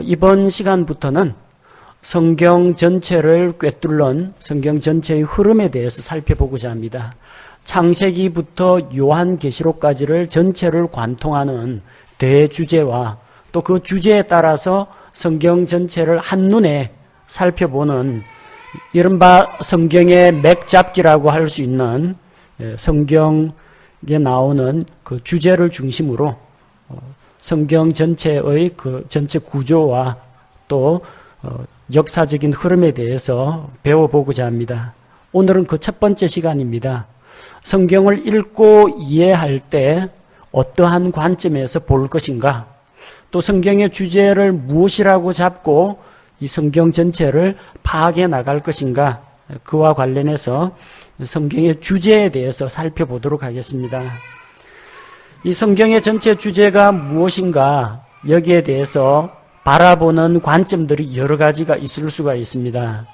이번 시간부터는 성경 전체를 꿰뚫는 성경 전체의 흐름에 대해서 살펴보고자 합니다. 창세기부터 요한계시록까지를 전체를 관통하는 대주제와 또 그 주제에 따라서 성경 전체를 한눈에 살펴보는 이른바 성경의 맥잡기라고 할 수 있는 성경에 나오는 그 주제를 중심으로 성경 전체의 그 전체 구조와 또 역사적인 흐름에 대해서 배워보고자 합니다. 오늘은 그 첫 번째 시간입니다. 성경을 읽고 이해할 때 어떠한 관점에서 볼 것인가, 또 성경의 주제를 무엇이라고 잡고 이 성경 전체를 파악해 나갈 것인가, 그와 관련해서 성경의 주제에 대해서 살펴보도록 하겠습니다. 이 성경의 전체 주제가 무엇인가, 여기에 대해서 바라보는 관점들이 여러 가지가 있을 수가 있습니다.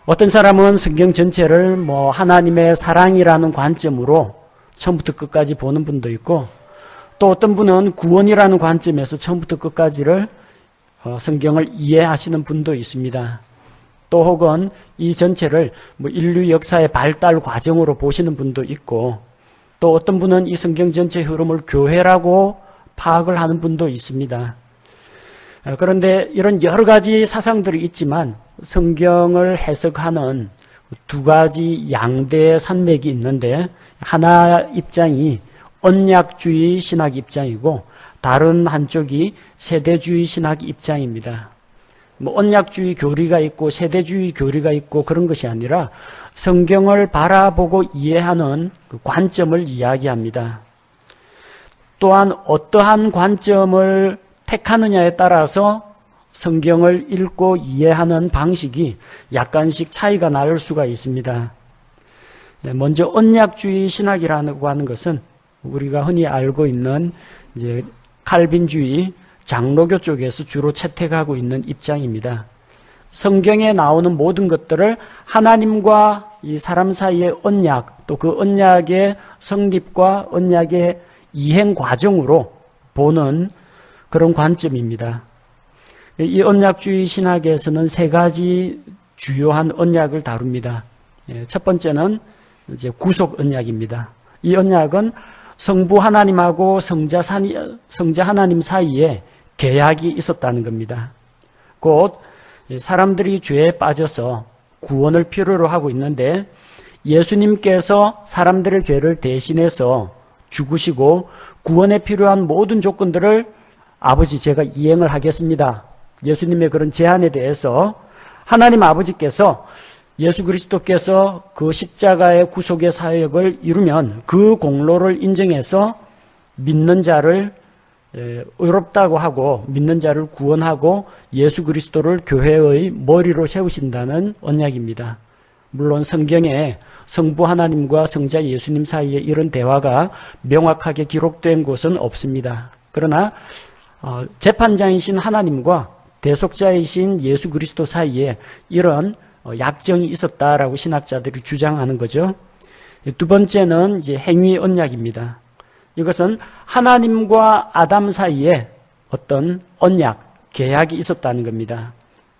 어떤 사람은 성경 전체를 하나님의 사랑이라는 관점으로 처음부터 끝까지 보는 분도 있고, 또 어떤 분은 구원이라는 관점에서 처음부터 끝까지를 성경을 이해하시는 분도 있습니다. 또 혹은 이 전체를 인류 역사의 발달 과정으로 보시는 분도 있고, 또 어떤 분은 이 성경 전체 흐름을 교회라고 파악을 하는 분도 있습니다. 그런데 이런 여러 가지 사상들이 있지만 성경을 해석하는 두 가지 양대의 산맥이 있는데, 하나 입장이 언약주의 신학 입장이고 다른 한쪽이 세대주의 신학 입장입니다. 언약주의 교리가 있고 세대주의 교리가 있고 그런 것이 아니라 성경을 바라보고 이해하는 그 관점을 이야기합니다. 또한 어떠한 관점을 택하느냐에 따라서 성경을 읽고 이해하는 방식이 약간씩 차이가 날 수가 있습니다. 먼저 언약주의 신학이라고 하는 것은 우리가 흔히 알고 있는 이제 칼빈주의, 장로교 쪽에서 주로 채택하고 있는 입장입니다. 성경에 나오는 모든 것들을 하나님과 이 사람 사이의 언약, 또 그 언약의 성립과 언약의 이행 과정으로 보는 그런 관점입니다. 이 언약주의 신학에서는 세 가지 주요한 언약을 다룹니다. 첫 번째는 이제 구속 언약입니다. 이 언약은 성부 하나님하고 성자 하나님 사이에 계약이 있었다는 겁니다. 곧 사람들이 죄에 빠져서 구원을 필요로 하고 있는데 예수님께서 사람들의 죄를 대신해서 죽으시고 구원에 필요한 모든 조건들을 아버지 제가 이행을 하겠습니다. 예수님의 그런 제안에 대해서 하나님 아버지께서 예수 그리스도께서 그 십자가의 구속의 사역을 이루면 그 공로를 인정해서 믿는 자를 의롭다고 하고 믿는 자를 구원하고 예수 그리스도를 교회의 머리로 세우신다는 언약입니다. 물론 성경에 성부 하나님과 성자 예수님 사이에 이런 대화가 명확하게 기록된 곳은 없습니다. 그러나 재판장이신 하나님과 대속자이신 예수 그리스도 사이에 이런 약정이 있었다라고 신학자들이 주장하는 거죠. 두 번째는 이제 행위 언약입니다. 이것은 하나님과 아담 사이에 어떤 언약, 계약이 있었다는 겁니다.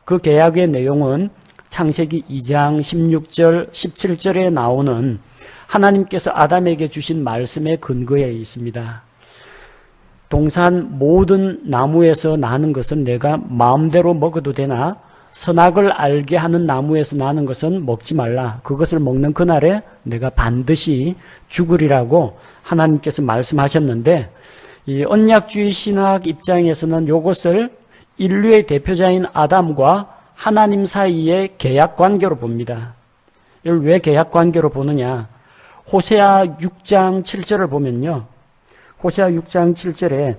그 계약의 내용은 창세기 2장 16절, 17절에 나오는 하나님께서 아담에게 주신 말씀의 근거에 있습니다. 동산 모든 나무에서 나는 것은 내가 마음대로 먹어도 되나 선악을 알게 하는 나무에서 나는 것은 먹지 말라. 그것을 먹는 그날에 내가 반드시 죽으리라고 하나님께서 말씀하셨는데, 이 언약주의 신학 입장에서는 이것을 인류의 대표자인 아담과 하나님 사이의 계약 관계로 봅니다. 이걸 왜 계약 관계로 보느냐? 호세아 6장 7절을 보면요. 호세아 6장 7절에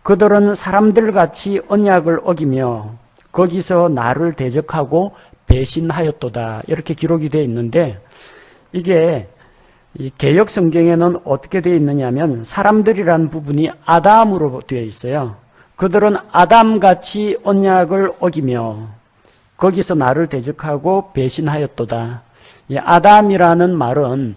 그들은 사람들같이 언약을 어기며 거기서 나를 대적하고 배신하였도다, 이렇게 기록이 되어 있는데, 이게 이 개역 성경에는 어떻게 되어 있느냐면 사람들이라는 부분이 아담으로 되어 있어요. 그들은 아담같이 언약을 어기며 거기서 나를 대적하고 배신하였도다. 이 아담이라는 말은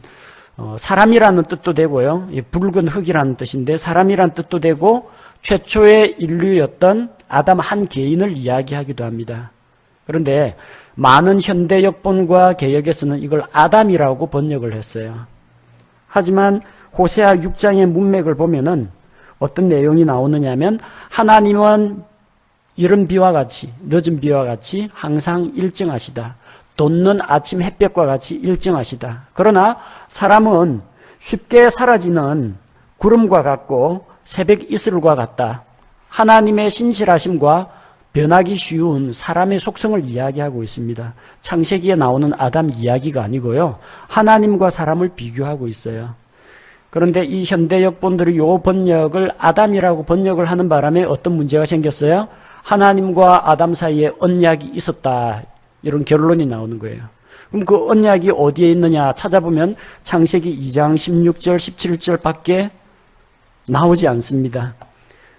사람이라는 뜻도 되고요, 붉은 흙이라는 뜻인데 사람이라는 뜻도 되고 최초의 인류였던 아담 한 개인을 이야기하기도 합니다. 그런데 많은 현대 역본과 개역에서는 이걸 아담이라고 번역을 했어요. 하지만 호세아 6장의 문맥을 보면은 어떤 내용이 나오느냐면 하나님은 이른 비와 같이, 늦은 비와 같이 항상 일정하시다. 돋는 아침 햇볕과 같이 일정하시다. 그러나 사람은 쉽게 사라지는 구름과 같고 새벽 이슬과 같다. 하나님의 신실하심과 변하기 쉬운 사람의 속성을 이야기하고 있습니다. 창세기에 나오는 아담 이야기가 아니고요. 하나님과 사람을 비교하고 있어요. 그런데 이 현대 역본들이 이 번역을 아담이라고 번역을 하는 바람에 어떤 문제가 생겼어요? 하나님과 아담 사이에 언약이 있었다. 이런 결론이 나오는 거예요. 그럼 그 언약이 어디에 있느냐 찾아보면 창세기 2장 16절, 17절 밖에 나오지 않습니다.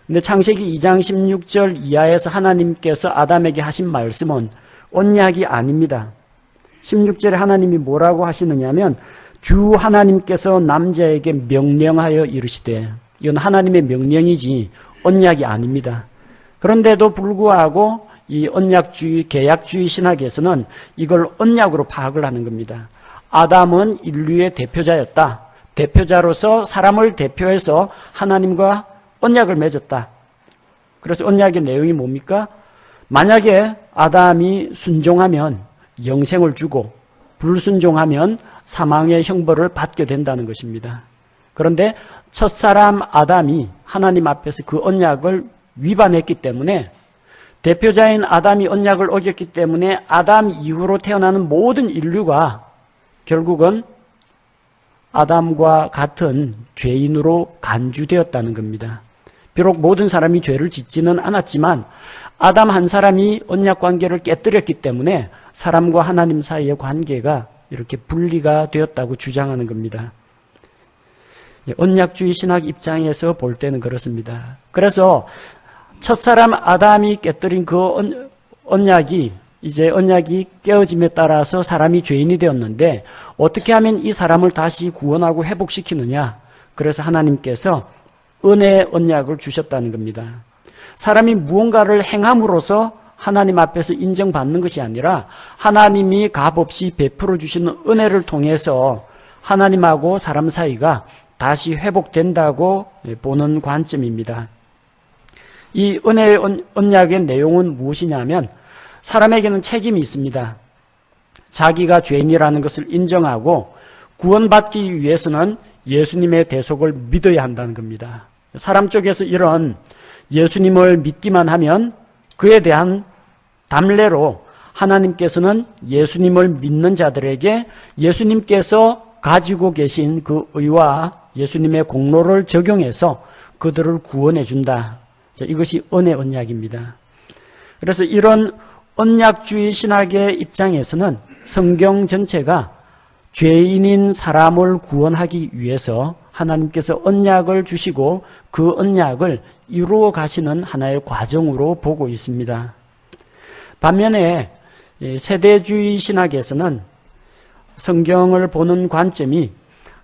근데 창세기 2장 16절 이하에서 하나님께서 아담에게 하신 말씀은 언약이 아닙니다. 16절에 하나님이 뭐라고 하시느냐면 주 하나님께서 남자에게 명령하여 이르시되, 이건 하나님의 명령이지 언약이 아닙니다. 그런데도 불구하고 이 언약주의, 계약주의 신학에서는 이걸 언약으로 파악을 하는 겁니다. 아담은 인류의 대표자였다. 대표자로서 사람을 대표해서 하나님과 언약을 맺었다. 그래서 언약의 내용이 뭡니까? 만약에 아담이 순종하면 영생을 주고 불순종하면 사망의 형벌을 받게 된다는 것입니다. 그런데 첫사람 아담이 하나님 앞에서 그 언약을 위반했기 때문에, 대표자인 아담이 언약을 어겼기 때문에 아담 이후로 태어나는 모든 인류가 결국은 아담과 같은 죄인으로 간주되었다는 겁니다. 비록 모든 사람이 죄를 짓지는 않았지만 아담 한 사람이 언약 관계를 깨뜨렸기 때문에 사람과 하나님 사이의 관계가 이렇게 분리가 되었다고 주장하는 겁니다. 언약주의 신학 입장에서 볼 때는 그렇습니다. 그래서 첫사람 아담이 깨뜨린 그 언약이, 이제 언약이 깨어짐에 따라서 사람이 죄인이 되었는데 어떻게 하면 이 사람을 다시 구원하고 회복시키느냐. 그래서 하나님께서 은혜의 언약을 주셨다는 겁니다. 사람이 무언가를 행함으로써 하나님 앞에서 인정받는 것이 아니라 하나님이 값없이 베풀어 주시는 은혜를 통해서 하나님하고 사람 사이가 다시 회복된다고 보는 관점입니다. 이 은혜의 언약의 내용은 무엇이냐면 사람에게는 책임이 있습니다. 자기가 죄인이라는 것을 인정하고 구원받기 위해서는 예수님의 대속을 믿어야 한다는 겁니다. 사람 쪽에서 이런 예수님을 믿기만 하면 그에 대한 담례로 하나님께서는 예수님을 믿는 자들에게 예수님께서 가지고 계신 그 의와 예수님의 공로를 적용해서 그들을 구원해 준다. 이것이 은혜 언약입니다. 그래서 이런 언약주의 신학의 입장에서는 성경 전체가 죄인인 사람을 구원하기 위해서 하나님께서 언약을 주시고 그 언약을 이루어 가시는 하나의 과정으로 보고 있습니다. 반면에 세대주의 신학에서는 성경을 보는 관점이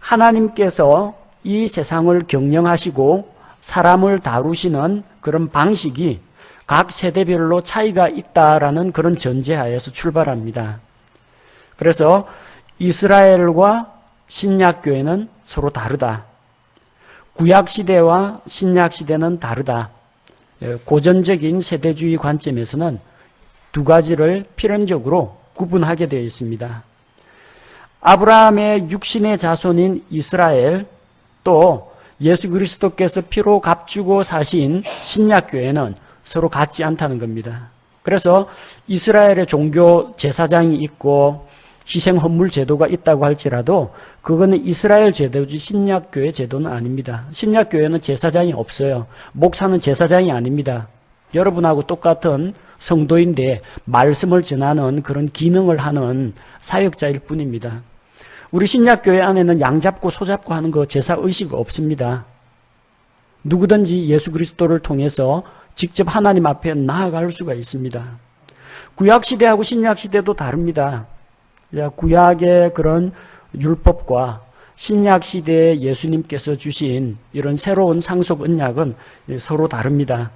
하나님께서 이 세상을 경영하시고 사람을 다루시는 그런 방식이 각 세대별로 차이가 있다라는 그런 전제하에서 출발합니다. 그래서 이스라엘과 신약교회는 서로 다르다. 구약시대와 신약시대는 다르다. 고전적인 세대주의 관점에서는 두 가지를 필연적으로 구분하게 되어 있습니다. 아브라함의 육신의 자손인 이스라엘, 또 예수 그리스도께서 피로 값주고 사신 신약교회는 서로 같지 않다는 겁니다. 그래서 이스라엘의 종교 제사장이 있고 희생 헌물 제도가 있다고 할지라도 그거는 이스라엘 제도지 신약교회 제도는 아닙니다. 신약교회는 제사장이 없어요. 목사는 제사장이 아닙니다. 여러분하고 똑같은 성도인데 말씀을 전하는 그런 기능을 하는 사역자일 뿐입니다. 우리 신약교회 안에는 양 잡고 소 잡고 하는 거 제사의식 없습니다. 누구든지 예수 그리스도를 통해서 직접 하나님 앞에 나아갈 수가 있습니다. 구약시대하고 신약시대도 다릅니다. 구약의 그런 율법과 신약시대에 예수님께서 주신 이런 새로운 상속 언약은 서로 다릅니다.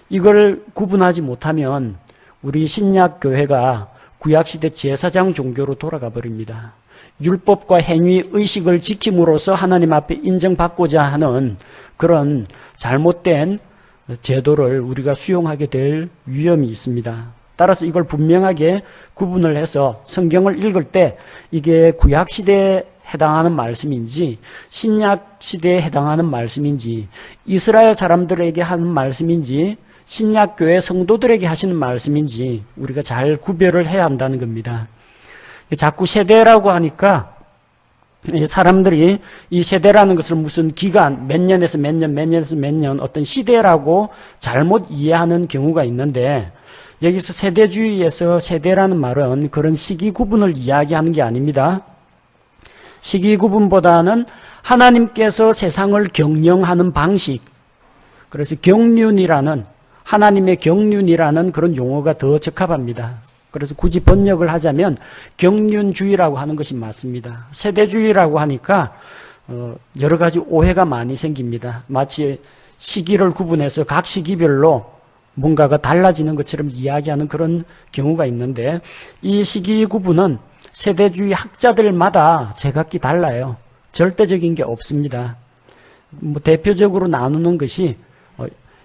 이걸 구분하지 못하면 우리 신약 교회가 구약시대 제사장 종교로 돌아가 버립니다. 율법과 행위, 의식을 지킴으로써 하나님 앞에 인정받고자 하는 그런 잘못된 제도를 우리가 수용하게 될 위험이 있습니다. 따라서 이걸 분명하게 구분을 해서 성경을 읽을 때 이게 구약시대에 해당하는 말씀인지 신약시대에 해당하는 말씀인지 이스라엘 사람들에게 하는 말씀인지 신약교회 성도들에게 하시는 말씀인지 우리가 잘 구별을 해야 한다는 겁니다. 자꾸 세대라고 하니까 사람들이 이 세대라는 것을 무슨 기간, 몇 년에서 몇 년, 몇 년에서 몇 년 어떤 시대라고 잘못 이해하는 경우가 있는데 여기서 세대주의에서 세대라는 말은 그런 시기 구분을 이야기하는 게 아닙니다. 시기 구분보다는 하나님께서 세상을 경영하는 방식, 그래서 경륜이라는 하나님의 경륜이라는 그런 용어가 더 적합합니다. 그래서 굳이 번역을 하자면 경륜주의라고 하는 것이 맞습니다. 세대주의라고 하니까 여러 가지 오해가 많이 생깁니다. 마치 시기를 구분해서 각 시기별로 뭔가가 달라지는 것처럼 이야기하는 그런 경우가 있는데 이 시기 구분은 세대주의 학자들마다 제각기 달라요. 절대적인 게 없습니다. 대표적으로 나누는 것이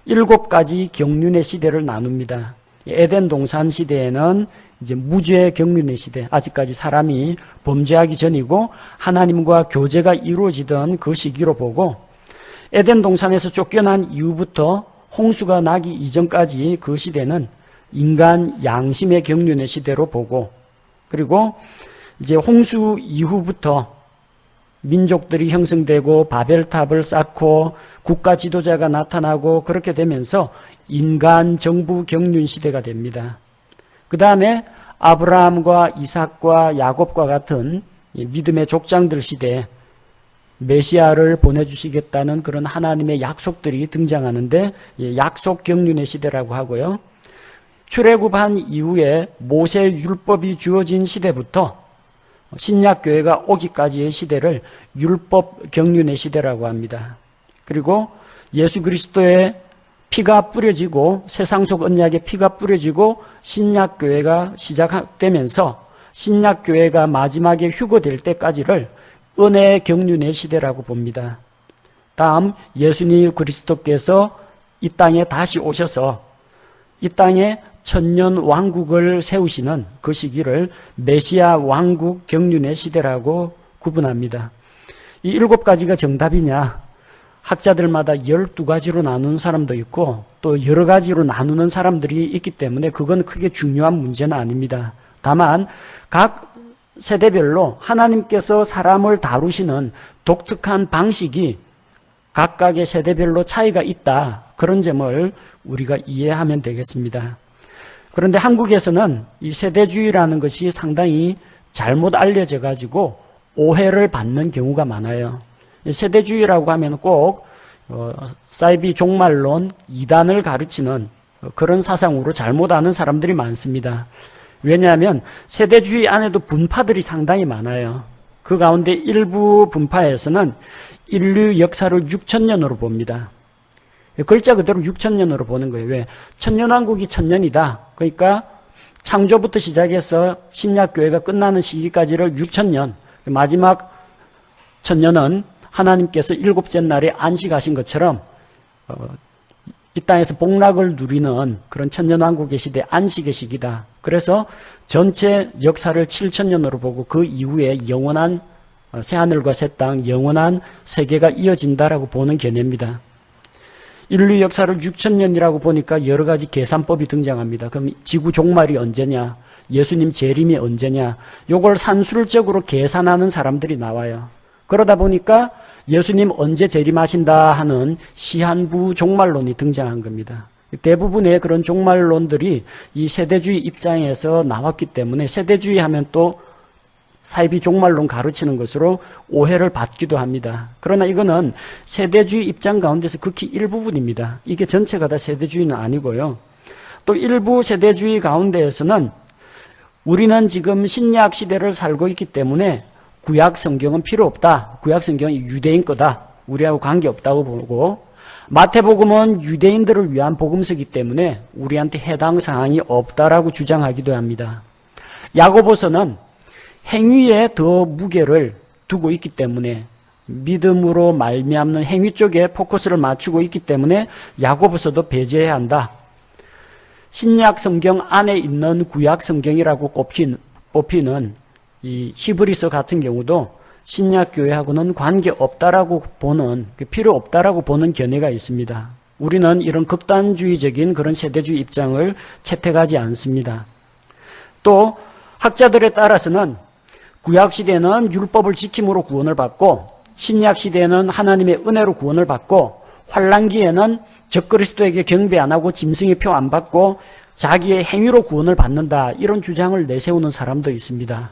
7가지 경륜의 시대를 나눕니다. 에덴 동산 시대에는 이제 무죄 경륜의 시대, 아직까지 사람이 범죄하기 전이고 하나님과 교제가 이루어지던 그 시기로 보고, 에덴 동산에서 쫓겨난 이후부터 홍수가 나기 이전까지 그 시대는 인간 양심의 경륜의 시대로 보고, 그리고 이제 홍수 이후부터 민족들이 형성되고 바벨탑을 쌓고 국가 지도자가 나타나고 그렇게 되면서 인간 정부 경륜 시대가 됩니다. 그 다음에 아브라함과 이삭과 야곱과 같은 믿음의 족장들 시대에 메시아를 보내주시겠다는 그런 하나님의 약속들이 등장하는데 약속 경륜의 시대라고 하고요. 출애굽한 이후에 모세 율법이 주어진 시대부터 신약교회가 오기까지의 시대를 율법 경륜의 시대라고 합니다. 그리고 예수 그리스도의 피가 뿌려지고 세상 속 언약의 피가 뿌려지고 신약교회가 시작되면서 신약교회가 마지막에 휴거될 때까지를 은혜의 경륜의 시대라고 봅니다. 다음 예수님 그리스도께서 이 땅에 다시 오셔서 이 땅에 천년 왕국을 세우시는 그 시기를 메시아 왕국 경륜의 시대라고 구분합니다. 이 7가지가 정답이냐? 학자들마다 12가지로 나누는 사람도 있고 또 여러 가지로 나누는 사람들이 있기 때문에 그건 크게 중요한 문제는 아닙니다. 다만 각 세대별로 하나님께서 사람을 다루시는 독특한 방식이 각각의 세대별로 차이가 있다. 그런 점을 우리가 이해하면 되겠습니다. 그런데 한국에서는 이 세대주의라는 것이 상당히 잘못 알려져 가지고 오해를 받는 경우가 많아요. 세대주의라고 하면 꼭 사이비 종말론, 이단을 가르치는 그런 사상으로 잘못 아는 사람들이 많습니다. 왜냐하면 세대주의 안에도 분파들이 상당히 많아요. 그 가운데 일부 분파에서는 인류 역사를 6,000년으로 봅니다. 글자 그대로 6,000년으로 보는 거예요. 왜? 천년왕국이 1,000년이다. 그러니까 창조부터 시작해서 신약교회가 끝나는 시기까지를 6,000년, 마지막 1,000년은 하나님께서 7째 날에 안식하신 것처럼 이 땅에서 복락을 누리는 그런 천년왕국의 시대, 안식의 시기다. 그래서 전체 역사를 7,000년으로 보고 그 이후에 영원한 새하늘과 새 땅, 영원한 세계가 이어진다라고 보는 견해입니다. 인류 역사를 6,000년이라고 보니까 여러 가지 계산법이 등장합니다. 그럼 지구 종말이 언제냐? 예수님 재림이 언제냐? 요걸 산술적으로 계산하는 사람들이 나와요. 그러다 보니까 예수님 언제 재림하신다 하는 시한부 종말론이 등장한 겁니다. 대부분의 그런 종말론들이 이 세대주의 입장에서 나왔기 때문에 세대주의 하면 또 사이비 종말론 가르치는 것으로 오해를 받기도 합니다. 그러나 이거는 세대주의 입장 가운데서 극히 일부분입니다. 이게 전체가 다 세대주의는 아니고요. 또 일부 세대주의 가운데에서는 우리는 지금 신약 시대를 살고 있기 때문에 구약 성경은 필요 없다. 구약 성경이 유대인 거다. 우리하고 관계없다고 보고 마태복음은 유대인들을 위한 복음서이기 때문에 우리한테 해당 사항이 없다라고 주장하기도 합니다. 야고보서는 행위에 더 무게를 두고 있기 때문에 믿음으로 말미암는 행위 쪽에 포커스를 맞추고 있기 때문에 야고보서도 배제해야 한다. 신약 성경 안에 있는 구약 성경이라고 뽑히는 이 히브리서 같은 경우도 신약 교회하고는 관계없다라고 보는, 필요 없다라고 보는 견해가 있습니다. 우리는 이런 극단주의적인 그런 세대주의 입장을 채택하지 않습니다. 또 학자들에 따라서는 구약 시대는 율법을 지킴으로 구원을 받고 신약 시대는 하나님의 은혜로 구원을 받고 환란기에는 적그리스도에게 경배 안 하고 짐승의 표 안 받고 자기의 행위로 구원을 받는다. 이런 주장을 내세우는 사람도 있습니다.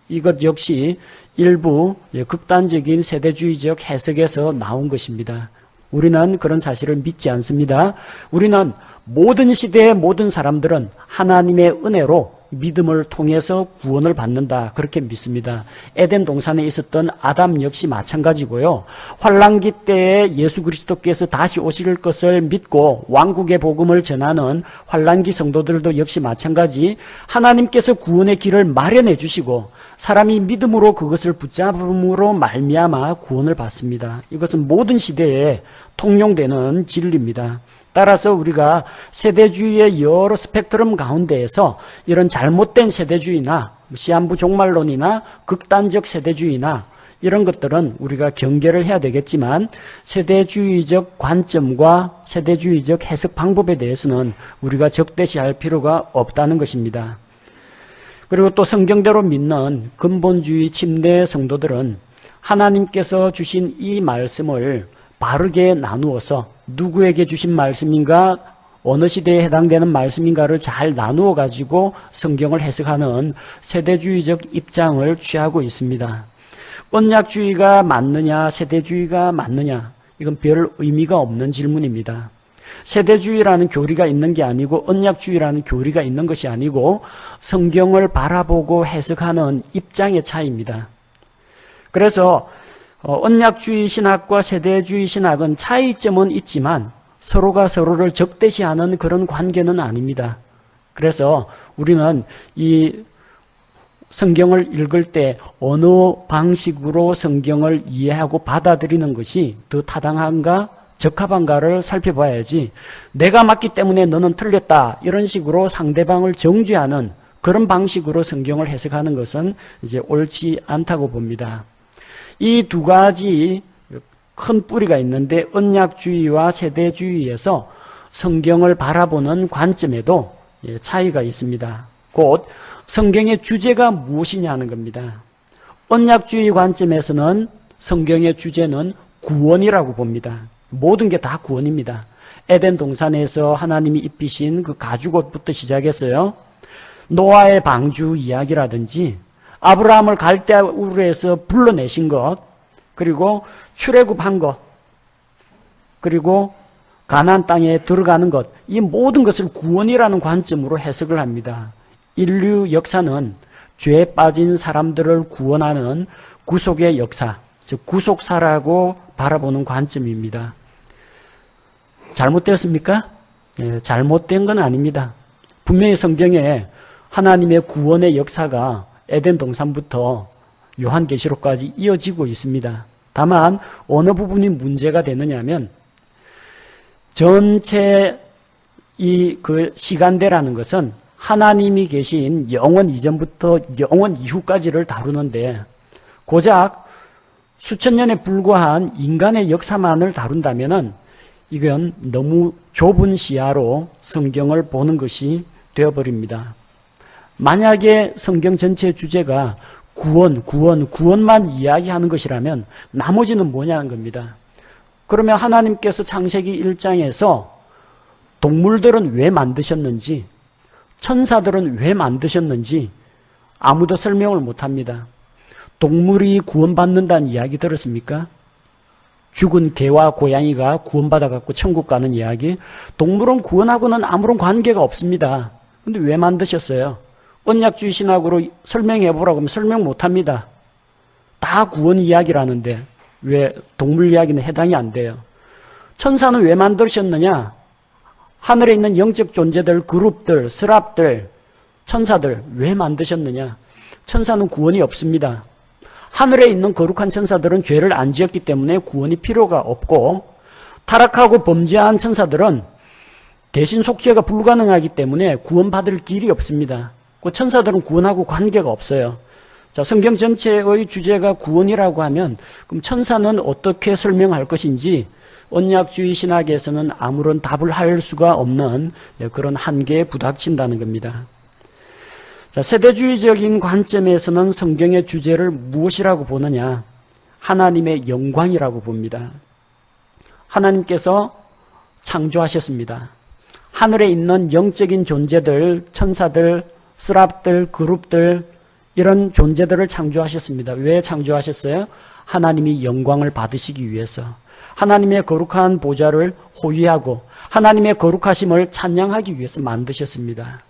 이것 역시 일부 극단적인 세대주의적 해석에서 나온 것입니다. 우리는 그런 사실을 믿지 않습니다. 우리는 모든 시대의 모든 사람들은 하나님의 은혜로 믿음을 통해서 구원을 받는다. 그렇게 믿습니다. 에덴 동산에 있었던 아담 역시 마찬가지고요. 환란기 때에 예수 그리스도께서 다시 오실 것을 믿고 왕국의 복음을 전하는 환란기 성도들도 역시 마찬가지. 하나님께서 구원의 길을 마련해 주시고 사람이 믿음으로 그것을 붙잡음으로 말미암아 구원을 받습니다. 이것은 모든 시대에 통용되는 진리입니다. 따라서 우리가 세대주의의 여러 스펙트럼 가운데에서 이런 잘못된 세대주의나 시한부 종말론이나 극단적 세대주의나 이런 것들은 우리가 경계를 해야 되겠지만 세대주의적 관점과 세대주의적 해석 방법에 대해서는 우리가 적대시할 필요가 없다는 것입니다. 그리고 또 성경대로 믿는 근본주의 침례 성도들은 하나님께서 주신 이 말씀을 바르게 나누어서 누구에게 주신 말씀인가, 어느 시대에 해당되는 말씀인가를 잘 나누어 가지고 성경을 해석하는 세대주의적 입장을 취하고 있습니다. 언약주의가 맞느냐, 세대주의가 맞느냐, 이건 별 의미가 없는 질문입니다. 세대주의라는 교리가 있는 게 아니고 언약주의라는 교리가 있는 것이 아니고 성경을 바라보고 해석하는 입장의 차이입니다. 그래서 언약주의 신학과 세대주의 신학은 차이점은 있지만 서로가 서로를 적대시하는 그런 관계는 아닙니다. 그래서 우리는 이 성경을 읽을 때 어느 방식으로 성경을 이해하고 받아들이는 것이 더 타당한가 적합한가를 살펴봐야지 내가 맞기 때문에 너는 틀렸다 이런 식으로 상대방을 정죄하는 그런 방식으로 성경을 해석하는 것은 이제 옳지 않다고 봅니다. 이 두 가지 큰 뿌리가 있는데 언약주의와 세대주의에서 성경을 바라보는 관점에도 차이가 있습니다. 곧 성경의 주제가 무엇이냐 하는 겁니다. 언약주의 관점에서는 성경의 주제는 구원이라고 봅니다. 모든 게 다 구원입니다. 에덴 동산에서 하나님이 입히신 그 가죽옷부터 시작했어요. 노아의 방주 이야기라든지 아브라함을 갈대우르에서 불러내신 것, 그리고 출애굽한 것, 그리고 가나안 땅에 들어가는 것, 이 모든 것을 구원이라는 관점으로 해석을 합니다. 인류 역사는 죄에 빠진 사람들을 구원하는 구속의 역사, 즉 구속사라고 바라보는 관점입니다. 잘못되었습니까? 잘못된 건 아닙니다. 분명히 성경에 하나님의 구원의 역사가 에덴 동산부터 요한계시록까지 이어지고 있습니다. 다만 어느 부분이 문제가 되느냐면 전체 그 시간대라는 것은 하나님이 계신 영원 이전부터 영원 이후까지를 다루는데 고작 수천 년에 불과한 인간의 역사만을 다룬다면은 이건 너무 좁은 시야로 성경을 보는 것이 되어버립니다. 만약에 성경 전체 주제가 구원만 이야기하는 것이라면 나머지는 뭐냐는 겁니다. 그러면 하나님께서 창세기 1장에서 동물들은 왜 만드셨는지, 천사들은 왜 만드셨는지 아무도 설명을 못합니다. 동물이 구원받는다는 이야기 들었습니까? 죽은 개와 고양이가 구원받아갖고 천국 가는 이야기. 동물은 구원하고는 아무런 관계가 없습니다. 근데 왜 만드셨어요? 언약주의 신학으로 설명해보라고 하면 설명 못합니다. 다 구원 이야기라는데 왜 동물 이야기는 해당이 안 돼요? 천사는 왜 만드셨느냐? 하늘에 있는 영적 존재들, 그룹들, 스랍들, 천사들 왜 만드셨느냐? 천사는 구원이 없습니다. 하늘에 있는 거룩한 천사들은 죄를 안 지었기 때문에 구원이 필요가 없고, 타락하고 범죄한 천사들은 대신 속죄가 불가능하기 때문에 구원받을 길이 없습니다. 그 천사들은 구원하고 관계가 없어요. 자, 성경 전체의 주제가 구원이라고 하면 그럼 천사는 어떻게 설명할 것인지 언약주의 신학에서는 아무런 답을 할 수가 없는 그런 한계에 부닥친다는 겁니다. 자, 세대주의적인 관점에서는 성경의 주제를 무엇이라고 보느냐? 하나님의 영광이라고 봅니다. 하나님께서 창조하셨습니다. 하늘에 있는 영적인 존재들, 천사들, 스랍들, 그룹들, 이런 존재들을 창조하셨습니다. 왜 창조하셨어요? 하나님이 영광을 받으시기 위해서. 하나님의 거룩한 보좌를 호위하고 하나님의 거룩하심을 찬양하기 위해서 만드셨습니다.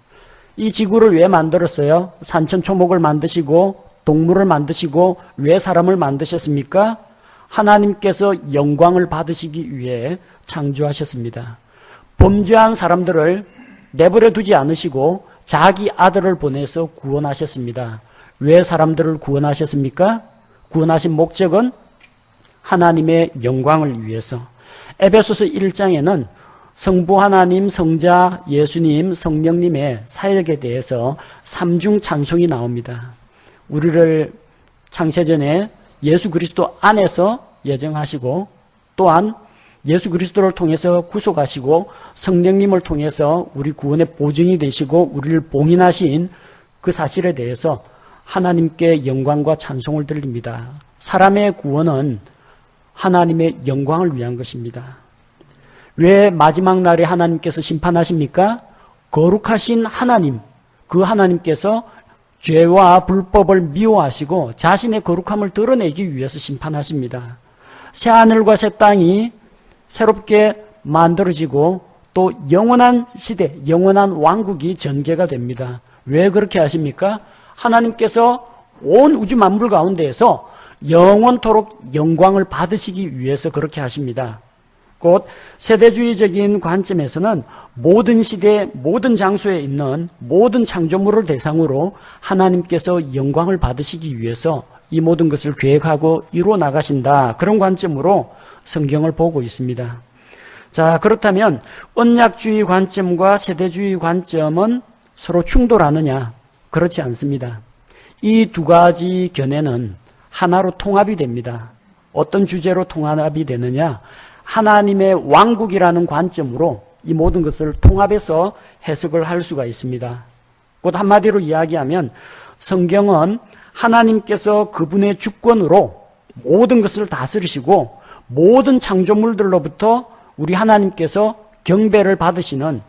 이 지구를 왜 만들었어요? 산천초목을 만드시고 동물을 만드시고 왜 사람을 만드셨습니까? 하나님께서 영광을 받으시기 위해 창조하셨습니다. 범죄한 사람들을 내버려 두지 않으시고 자기 아들을 보내서 구원하셨습니다. 왜 사람들을 구원하셨습니까? 구원하신 목적은 하나님의 영광을 위해서. 에베소서 1장에는 성부 하나님, 성자 예수님, 성령님의 사역에 대해서 삼중 찬송이 나옵니다. 우리를 창세전에 예수 그리스도 안에서 예정하시고 또한 예수 그리스도를 통해서 구속하시고 성령님을 통해서 우리 구원의 보증이 되시고 우리를 봉인하신 그 사실에 대해서 하나님께 영광과 찬송을 드립니다. 사람의 구원은 하나님의 영광을 위한 것입니다. 왜 마지막 날에 하나님께서 심판하십니까? 거룩하신 하나님, 그 하나님께서 죄와 불법을 미워하시고 자신의 거룩함을 드러내기 위해서 심판하십니다. 새하늘과 새 땅이 새롭게 만들어지고 또 영원한 시대, 영원한 왕국이 전개가 됩니다. 왜 그렇게 하십니까? 하나님께서 온 우주 만물 가운데에서 영원토록 영광을 받으시기 위해서 그렇게 하십니다. 곧 세대주의적인 관점에서는 모든 시대, 모든 장소에 있는 모든 창조물을 대상으로 하나님께서 영광을 받으시기 위해서 이 모든 것을 계획하고 이루어 나가신다. 그런 관점으로 성경을 보고 있습니다. 자, 그렇다면 언약주의 관점과 세대주의 관점은 서로 충돌하느냐? 그렇지 않습니다. 이 두 가지 견해는 하나로 통합이 됩니다. 어떤 주제로 통합이 되느냐? 하나님의 왕국이라는 관점으로 이 모든 것을 통합해서 해석을 할 수가 있습니다. 곧 한마디로 이야기하면 성경은 하나님께서 그분의 주권으로 모든 것을 다스리시고 모든 창조물들로부터 우리 하나님께서 경배를 받으시는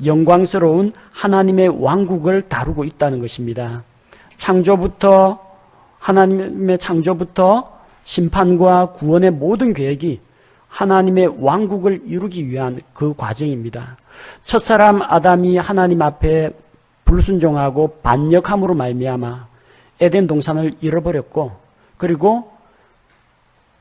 영광스러운 하나님의 왕국을 다루고 있다는 것입니다. 하나님의 창조부터 심판과 구원의 모든 계획이 하나님의 왕국을 이루기 위한 그 과정입니다. 첫사람 아담이 하나님 앞에 불순종하고 반역함으로 말미암아 에덴 동산을 잃어버렸고 그리고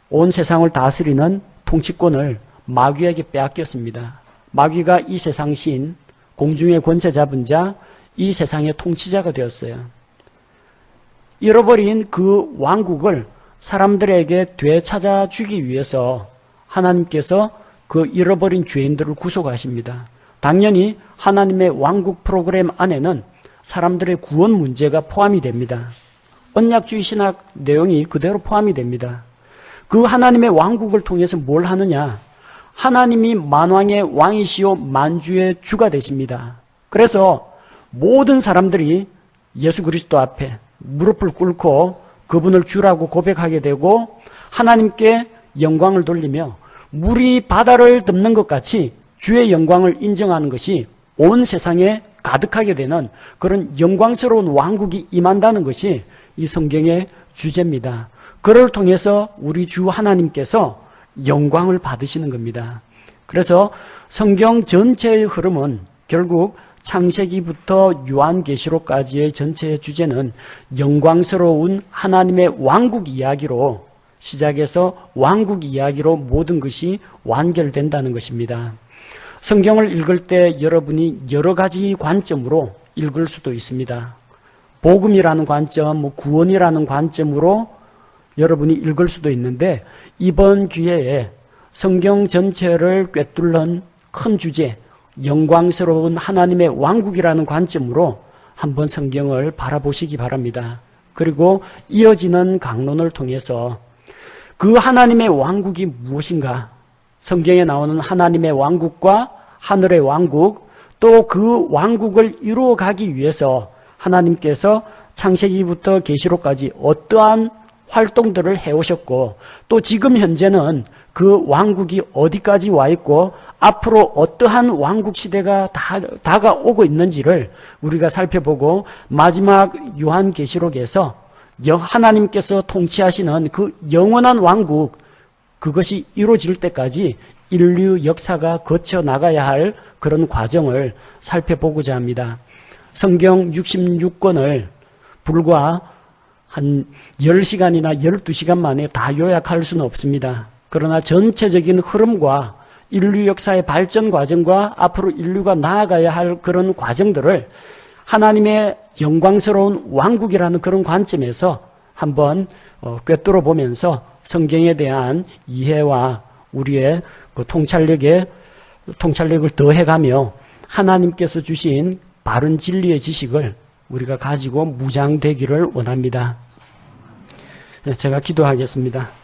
온 세상을 다스리는 통치권을 마귀에게 빼앗겼습니다. 마귀가 이 세상 신, 공중의 권세 잡은 자, 이 세상의 통치자가 되었어요. 잃어버린 그 왕국을 사람들에게 되찾아 주기 위해서 하나님께서 그 잃어버린 죄인들을 구속하십니다. 당연히 하나님의 왕국 프로그램 안에는 사람들의 구원 문제가 포함이 됩니다. 언약주의 신학 내용이 그대로 포함이 됩니다. 그 하나님의 왕국을 통해서 뭘 하느냐? 하나님이 만왕의 왕이시오 만주의 주가 되십니다. 그래서 모든 사람들이 예수 그리스도 앞에 무릎을 꿇고 그분을 주라고 고백하게 되고 하나님께 영광을 돌리며 물이 바다를 덮는 것 같이 주의 영광을 인정하는 것이 온 세상에 가득하게 되는 그런 영광스러운 왕국이 임한다는 것이 이 성경의 주제입니다. 그를 통해서 우리 주 하나님께서 영광을 받으시는 겁니다. 그래서 성경 전체의 흐름은 결국 창세기부터 요한계시록까지의 전체의 주제는 영광스러운 하나님의 왕국 이야기로 시작해서 왕국 이야기로 모든 것이 완결된다는 것입니다. 성경을 읽을 때 여러분이 여러 가지 관점으로 읽을 수도 있습니다. 복음이라는 관점, 구원이라는 관점으로 여러분이 읽을 수도 있는데 이번 기회에 성경 전체를 꿰뚫는 큰 주제, 영광스러운 하나님의 왕국이라는 관점으로 한번 성경을 바라보시기 바랍니다. 그리고 이어지는 강론을 통해서 그 하나님의 왕국이 무엇인가, 성경에 나오는 하나님의 왕국과 하늘의 왕국, 또 그 왕국을 이루어가기 위해서 하나님께서 창세기부터 계시록까지 어떠한 활동들을 해오셨고 또 지금 현재는 그 왕국이 어디까지 와 있고 앞으로 어떠한 왕국 시대가 다가오고 있는지를 우리가 살펴보고 마지막 요한계시록에서 하나님께서 통치하시는 그 영원한 왕국, 그것이 이루어질 때까지 인류 역사가 거쳐 나가야 할 그런 과정을 살펴보고자 합니다. 성경 66권을 불과 한 10시간이나 12시간 만에 다 요약할 수는 없습니다. 그러나 전체적인 흐름과 인류 역사의 발전 과정과 앞으로 인류가 나아가야 할 그런 과정들을 하나님의 영광스러운 왕국이라는 그런 관점에서 한번 꿰뚫어 보면서 성경에 대한 이해와 우리의 그 통찰력을 더해가며 하나님께서 주신 바른 진리의 지식을 우리가 가지고 무장되기를 원합니다. 제가 기도하겠습니다.